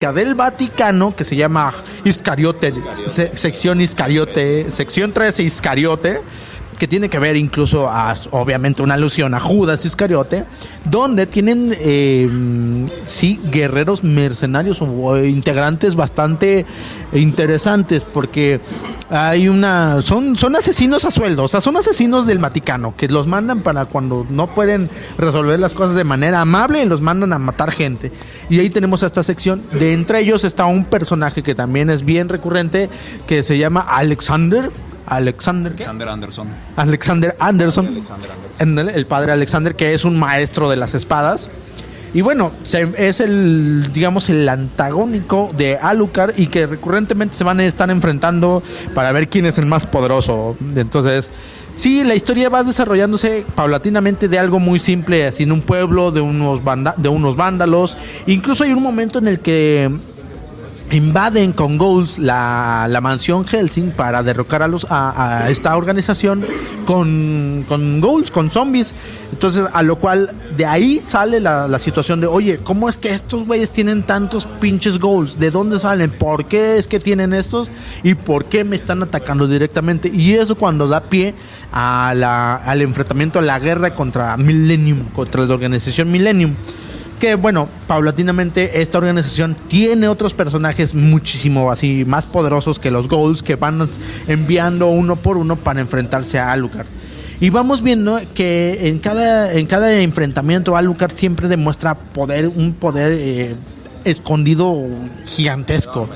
del Vaticano que se llama Iscariote, sección 13 Iscariote, que tiene que ver incluso obviamente una alusión a Judas Iscariote, donde tienen guerreros mercenarios o integrantes bastante interesantes, porque hay son asesinos a sueldo, o sea, son asesinos del Vaticano, que los mandan para cuando no pueden resolver las cosas de manera amable y los mandan a matar gente. Y ahí tenemos esta sección, de entre ellos está un personaje que también es bien recurrente, que se llama Alexander Anderson, el padre Alexander, que es un maestro de las espadas. Y bueno, es el antagónico de Alucard, y que recurrentemente se van a estar enfrentando para ver quién es el más poderoso. Entonces, sí, la historia va desarrollándose paulatinamente de algo muy simple, así en un pueblo de unos vándalos. Incluso hay un momento en el que invaden con ghouls la mansión Helsing para derrocar a esta organización con ghouls, con zombies. Entonces, a lo cual de ahí sale la situación de, oye, ¿cómo es que estos güeyes tienen tantos pinches ghouls? ¿De dónde salen? ¿Por qué es que tienen estos? ¿Y por qué me están atacando directamente? Y eso cuando da pie al enfrentamiento, a la guerra contra Millennium, contra la organización Millennium. Que bueno, paulatinamente esta organización tiene otros personajes muchísimo así más poderosos que los ghouls, que van enviando uno por uno para enfrentarse a Alucard. Y vamos viendo que en cada enfrentamiento Alucard siempre demuestra un poder escondido gigantesco.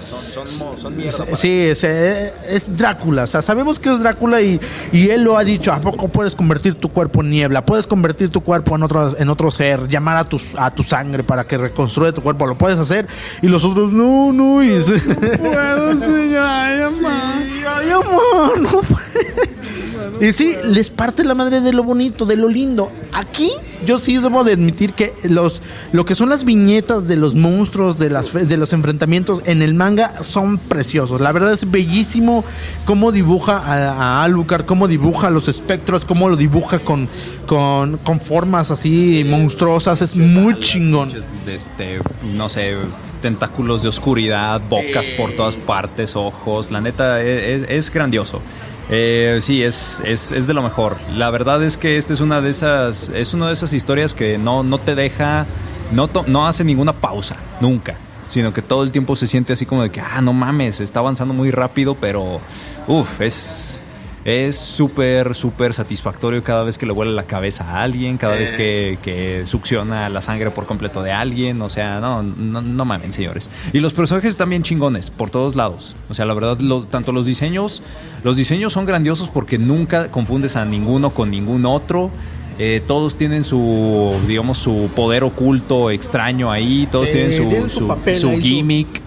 Son mierda. Sí, es Drácula. O sea, sabemos que es Drácula y él lo ha dicho. ¿A poco puedes convertir tu cuerpo en niebla? Puedes convertir tu cuerpo en otro ser, llamar a tu sangre para que reconstruya tu cuerpo. Lo puedes hacer. Y los otros, no puedo, señor. Ay, amor, no puedo. Y sí, les parte la madre de lo bonito, de lo lindo. Aquí yo sí debo de admitir que lo que son las viñetas de los monstruos, de los enfrentamientos en el manga son preciosos. La verdad es bellísimo cómo dibuja a Alucard, cómo dibuja a los espectros, cómo lo dibuja con formas así monstruosas. Es muy chingón. No sé, tentáculos de oscuridad, bocas por todas partes, ojos. La neta es grandioso. Sí, es de lo mejor. La verdad es que esta es una de esas historias que no te deja, no hace ninguna pausa, nunca, sino que todo el tiempo se siente así como de que, no mames, está avanzando muy rápido, pero es súper, súper satisfactorio cada vez que le vuela la cabeza a alguien, cada vez que succiona la sangre por completo de alguien. O sea, no mamen, señores. Y los personajes están bien chingones por todos lados. O sea, la verdad, tanto los diseños son grandiosos porque nunca confundes a ninguno con ningún otro. Todos tienen su poder oculto extraño ahí. Todos tienen su gimmick,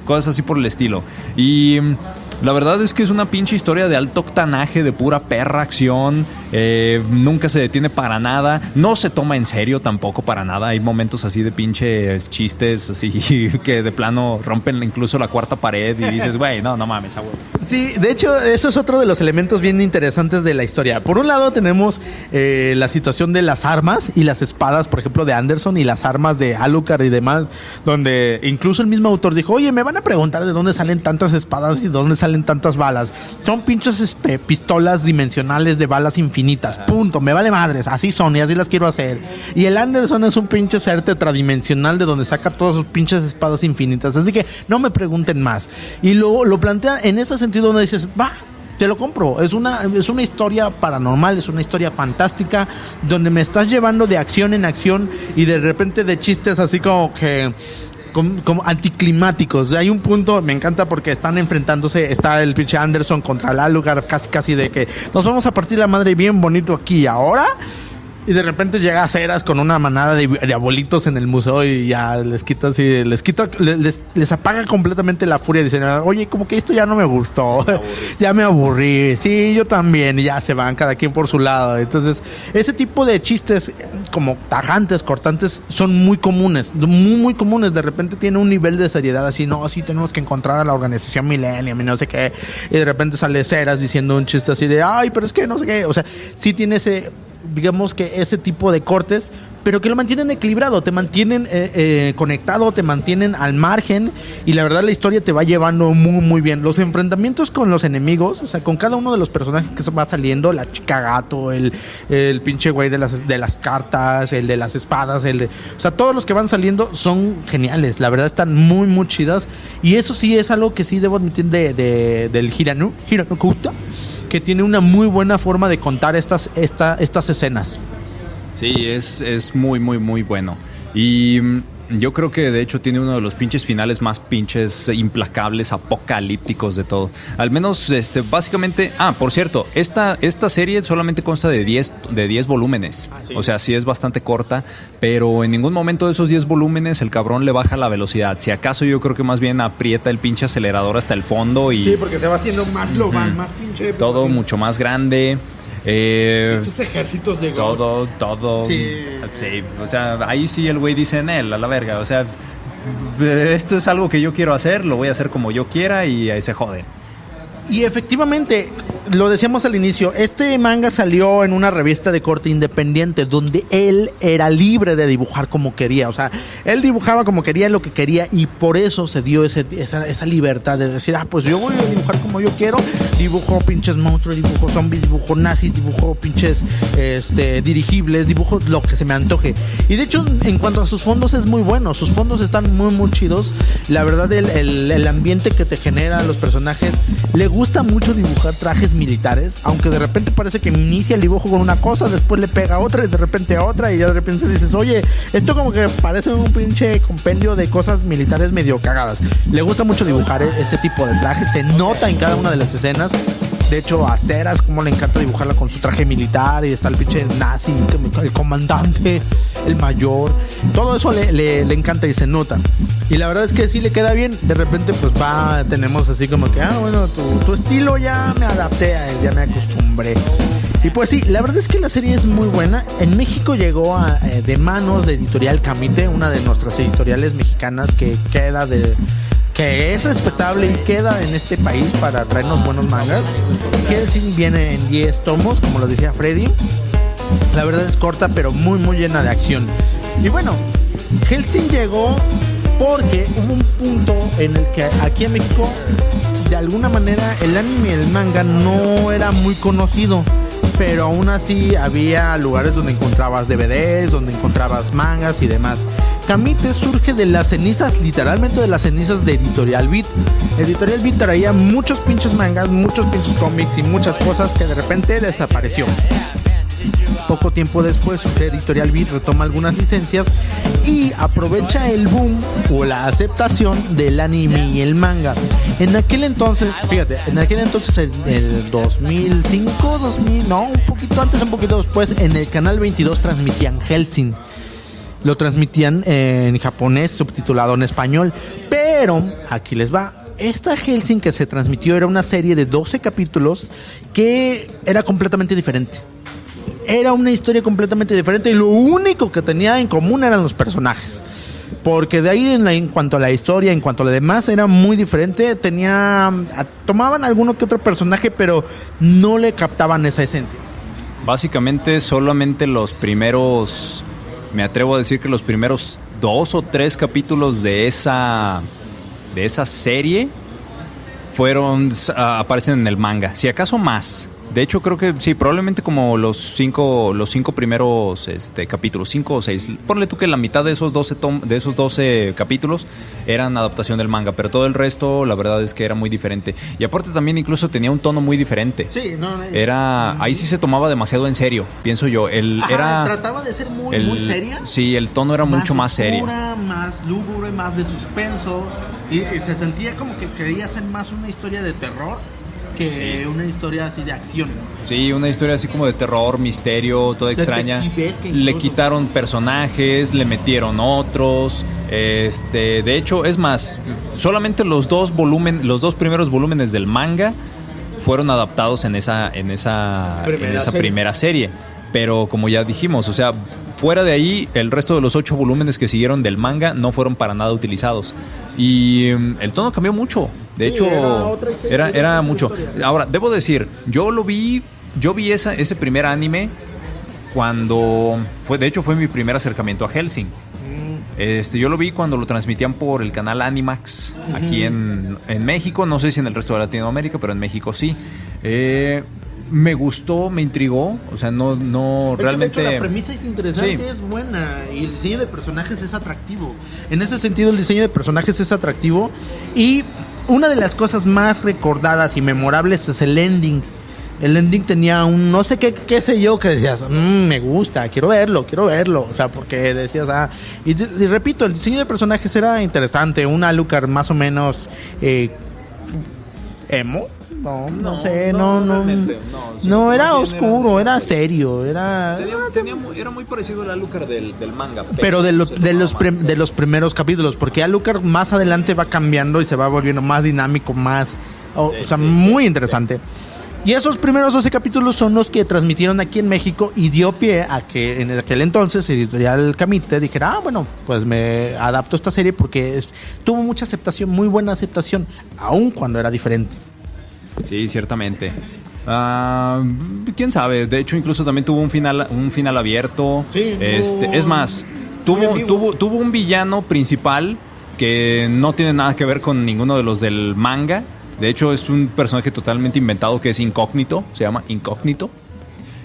cosas así por el estilo. Y la verdad es que es una pinche historia de alto octanaje, de pura perra acción. Nunca se detiene para nada. No se toma en serio tampoco para nada. Hay momentos así de pinches chistes así que de plano rompen incluso la cuarta pared y dices, güey, no mames, abuelo. Sí, de hecho, eso es otro de los elementos bien interesantes de la historia. Por un lado tenemos la situación de las armas y las espadas, por ejemplo, de Anderson, y las armas de Alucard y demás, donde incluso el mismo autor dijo, oye, me van a preguntar de dónde salen tantas espadas y de dónde salen tantas balas. Son pinches pistolas dimensionales de balas infinitas, punto, me vale madres, así son y así las quiero hacer. Y el Anderson es un pinche ser tetradimensional de donde saca todas sus pinches espadas infinitas, así que no me pregunten más. Y lo plantea en ese sentido donde dices, va, te lo compro. Es una historia paranormal, es una historia fantástica, donde me estás llevando de acción en acción y de repente de chistes así como que como anticlimáticos. Hay un punto, me encanta porque están enfrentándose, está el pinche Anderson contra el Alucard, casi de que nos vamos a partir la madre bien bonito aquí y ahora. Y de repente llega Ceras con una manada de abuelitos en el museo y ya les apaga completamente la furia. Dicen, oye, como que esto ya no me gustó, ya me aburrí. Sí, yo también. Y ya se van cada quien por su lado. Entonces, ese tipo de chistes como tajantes, cortantes, son muy comunes, muy, muy comunes. De repente tiene un nivel de seriedad así, no, sí tenemos que encontrar a la organización Millennium y no sé qué. Y de repente sale Ceras diciendo un chiste así de, ay, pero es que no sé qué. O sea, sí tiene digamos que ese tipo de cortes, pero que lo mantienen equilibrado, te mantienen conectado, te mantienen al margen, y la verdad la historia te va llevando muy muy bien. Los enfrentamientos con los enemigos, o sea, con cada uno de los personajes que se va saliendo, la chica gato, el pinche güey de las cartas, el de las espadas, o sea, todos los que van saliendo son geniales, la verdad están muy muy chidas, y eso sí es algo que sí debo admitir del Hirano Kuta, que tiene una muy buena forma de contar estas escenas. Sí, es muy, muy, muy bueno. Y yo creo que de hecho tiene uno de los pinches finales más pinches implacables, apocalípticos de todo. Al menos, básicamente... por cierto, esta serie solamente consta de 10 volúmenes. ¿Sí? O sea, sí es bastante corta, pero en ningún momento de esos 10 volúmenes el cabrón le baja la velocidad. Si acaso yo creo que más bien aprieta el pinche acelerador hasta el fondo y... Sí, porque se va haciendo más global, más pinche... Todo mucho más grande... esos ejércitos de todo sí, o sea, ahí sí el güey dice en él, a la verga, o sea, esto es algo que yo quiero hacer, lo voy a hacer como yo quiera y ahí se joden. Y efectivamente, lo decíamos al inicio, este manga salió en una revista de corte independiente donde él era libre de dibujar como quería, o sea, él dibujaba como quería, lo que quería, y por eso se dio esa libertad de decir, pues yo voy a dibujar como yo quiero, dibujo pinches monstruos, dibujo zombies, dibujo nazis, dibujo pinches dirigibles, dibujo lo que se me antoje. Y de hecho, en cuanto a sus fondos es muy bueno, sus fondos están muy muy chidos, la verdad el ambiente que te genera los personajes, le gusta mucho dibujar trajes militares, aunque de repente parece que inicia el dibujo con una cosa, después le pega otra y de repente a otra, y ya de repente dices, oye, esto como que parece un pinche compendio de cosas militares medio cagadas. Le gusta mucho dibujar ese tipo de trajes, se nota en cada una de las escenas. De hecho, a Ceras como le encanta dibujarla con su traje militar, y está el pinche nazi, el comandante, el mayor, todo eso le encanta y se nota. Y la verdad es que sí le queda bien. De repente pues tenemos así como que, bueno, tu estilo ya me adapté a él, ya me acostumbré. Y pues sí, la verdad es que la serie es muy buena. En México llegó de manos de Editorial Camite, una de nuestras editoriales mexicanas que es respetable y queda en este país para traernos buenos mangas. Hellsing viene en 10 tomos, como lo decía Freddy. La verdad es corta, pero muy muy llena de acción. Y bueno, Hellsing llegó porque hubo un punto en el que aquí en México, de alguna manera, el anime y el manga no era muy conocido, pero aún así había lugares donde encontrabas DVDs, donde encontrabas mangas y demás. Camite surge de las cenizas, literalmente de las cenizas de Editorial Beat. Editorial Beat traía muchos pinches mangas, muchos pinches cómics y muchas cosas que de repente desapareció. Poco tiempo después, Editorial Beat retoma algunas licencias y aprovecha el boom o la aceptación del anime y el manga. En aquel entonces, fíjate, en el 2005, un poquito antes, un poquito después, en el canal 22 transmitían Hellsing. Lo transmitían en japonés, subtitulado en español, pero aquí les va. Esta Hellsing que se transmitió era una serie de 12 capítulos que era completamente diferente. Era una historia completamente diferente y lo único que tenía en común eran los personajes. Porque de ahí en cuanto a la historia, en cuanto a lo demás, era muy diferente. Tomaban alguno que otro personaje, pero no le captaban esa esencia. Básicamente solamente los primeros, me atrevo a decir que los primeros 2 o 3 capítulos de esa serie aparecen en el manga, si acaso más. De hecho creo que sí, probablemente como los cinco primeros capítulos, 5 o 6. Ponle tú que la mitad de esos 12 capítulos eran adaptación del manga, pero todo el resto la verdad es que era muy diferente. Y aparte también incluso tenía un tono muy diferente. Sí, ahí sí se tomaba demasiado en serio, pienso yo. Trataba de ser muy seria. Sí, el tono era mucho más serio. Más lúgubre, más de suspenso. Y se sentía como que quería hacer más una historia de terror que una historia así de acción. Sí, una historia así como de terror, misterio, toda extraña. Le quitaron personajes, le metieron otros. De hecho, es más, solamente los dos primeros volúmenes del manga fueron adaptados en esa primera serie. Pero como ya dijimos, o sea, fuera de ahí, el resto de los 8 volúmenes que siguieron del manga no fueron para nada utilizados. Y el tono cambió mucho. De hecho, era mucho. Ahora, debo decir, yo vi ese primer anime cuando de hecho fue mi primer acercamiento a Hellsing. Yo lo vi cuando lo transmitían por el canal Animax aquí en México, no sé si en el resto de Latinoamérica, pero en México sí. Me gustó, me intrigó, o sea, no realmente... De hecho, la premisa es interesante, sí. Es buena, y el diseño de personajes es atractivo. En ese sentido, el diseño de personajes es atractivo, y una de las cosas más recordadas y memorables es el ending. El ending tenía un no sé qué sé yo, que decías, me gusta, quiero verlo, o sea, porque decías, y repito, el diseño de personajes era interesante, un Alucard más o menos emo. No, era oscuro, era serio, era muy parecido al Alucard del manga. Pero de los primeros capítulos, porque Alucard más adelante va cambiando y se va volviendo más dinámico, muy interesante. Y esos primeros 12 capítulos son los que transmitieron aquí en México y dio pie a que en aquel entonces Editorial Camite dijera, bueno, pues me adapto a esta serie porque tuvo mucha aceptación, muy buena aceptación, aun cuando era diferente. Sí, ciertamente. ¿Quién sabe? De hecho, incluso también tuvo un final abierto. Sí, es más, tuvo un villano principal que no tiene nada que ver con ninguno de los del manga. De hecho, es un personaje totalmente inventado que es Incógnito, se llama Incógnito.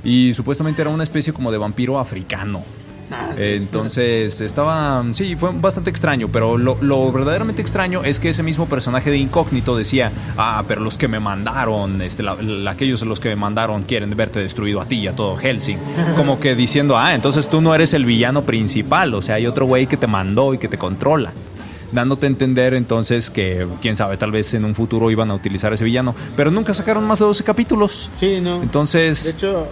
Y supuestamente era una especie como de vampiro africano. Entonces fue bastante extraño, pero lo verdaderamente extraño es que ese mismo personaje de Incógnito decía, pero los que me mandaron, aquellos los que me mandaron quieren verte destruido a ti y a todo Hellsing, como que diciendo, entonces tú no eres el villano principal, o sea, hay otro güey que te mandó y que te controla, dándote a entender entonces que, quién sabe, tal vez en un futuro iban a utilizar ese villano, pero nunca sacaron más de 12 capítulos. Sí, no. Entonces... De hecho,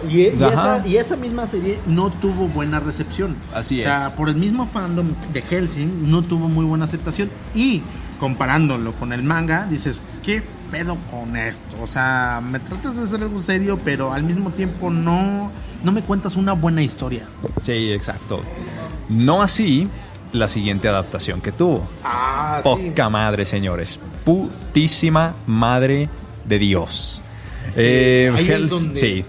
esa misma serie no tuvo buena recepción. Así es. O sea, por el mismo fandom de Hellsing no tuvo muy buena aceptación, y comparándolo con el manga, dices, ¿qué pedo con esto? O sea, me tratas de hacer algo serio, pero al mismo tiempo no me cuentas una buena historia. Sí, exacto. No así la siguiente adaptación que tuvo. Poca madre, señores. Putísima madre de Dios. Sí.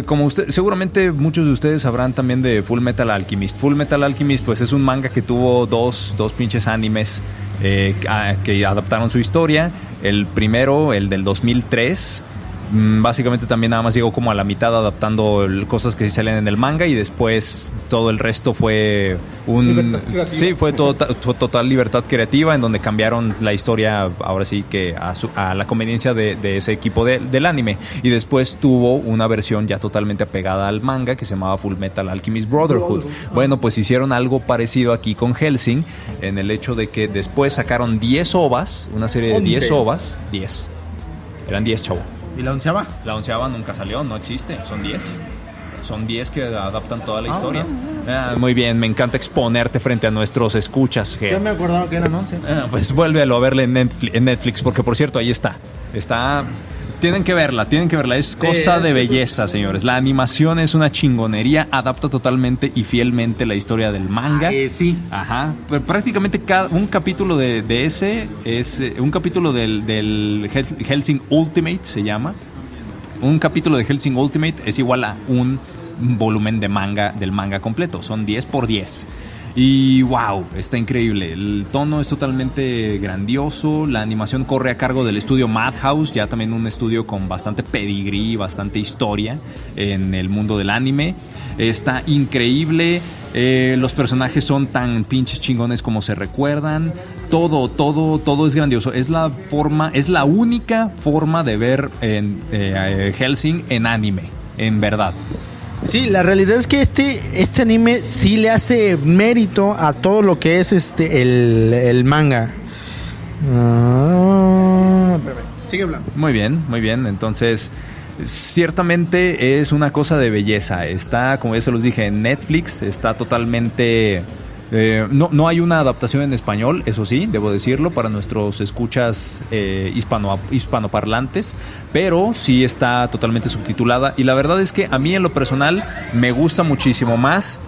Como seguramente muchos de ustedes sabrán también de Full Metal Alchemist. Full Metal Alchemist, pues es un manga que tuvo dos pinches animes que adaptaron su historia. El primero, el del 2003. Básicamente también nada más llegó como a la mitad adaptando cosas que sí salen en el manga, y después todo el resto fue fue total libertad creativa, en donde cambiaron la historia ahora sí que a la conveniencia de ese equipo del anime, y después tuvo una versión ya totalmente apegada al manga que se llamaba Full Metal Alchemist Brotherhood. Bueno, pues hicieron algo parecido aquí con Hellsing, en el hecho de que después sacaron 10 ovas, una serie de 10 ovas, 10. Eran 10, chavo. ¿Y la onceava? La onceava nunca salió, no existe, son 10. Son 10 que adaptan toda la historia. Muy bien, me encanta exponerte frente a nuestros escuchas, Yo me acordaba que eran 11. Pues vuélvelo a verla en Netflix, porque por cierto, ahí está. Tienen que verla, es cosa de belleza, señores. La animación es una chingonería, adapta totalmente y fielmente la historia del manga. Sí. Ajá. Pero prácticamente un capítulo de ese es un capítulo del Hellsing Ultimate, se llama. Un capítulo de Hellsing Ultimate es igual a un volumen del manga completo. Son 10 por 10. Y wow, está increíble. El tono es totalmente grandioso. La animación corre a cargo del estudio Madhouse, ya también un estudio con bastante pedigrí, bastante historia en el mundo del anime. Está increíble. Los personajes son tan pinches chingones como se recuerdan. Todo es grandioso. Es la única forma de ver Hellsing en anime, en verdad. Sí, la realidad es que este anime sí le hace mérito a todo lo que es el manga. Sigue hablando. Muy bien. Entonces, ciertamente es una cosa de belleza. Está, como ya se los dije, en Netflix. Está totalmente... no hay una adaptación en español, eso sí, debo decirlo, para nuestros escuchas hispanoparlantes, pero sí está totalmente subtitulada, y la verdad es que a mí en lo personal me gusta muchísimo más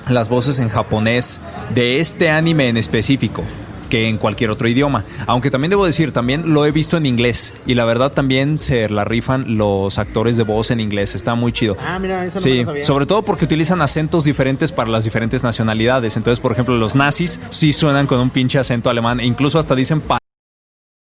las voces en japonés de este anime en específico. que en cualquier otro idioma. Aunque también debo decir, también lo he visto en inglés y la verdad también se la rifan los actores de voz en inglés. Está muy chido. Ah, mira, eso no Sí, lo sabía. sobre todo porque utilizan acentos diferentes para las diferentes nacionalidades. Entonces, por ejemplo, los nazis sí suenan con un pinche acento alemán e incluso hasta dicen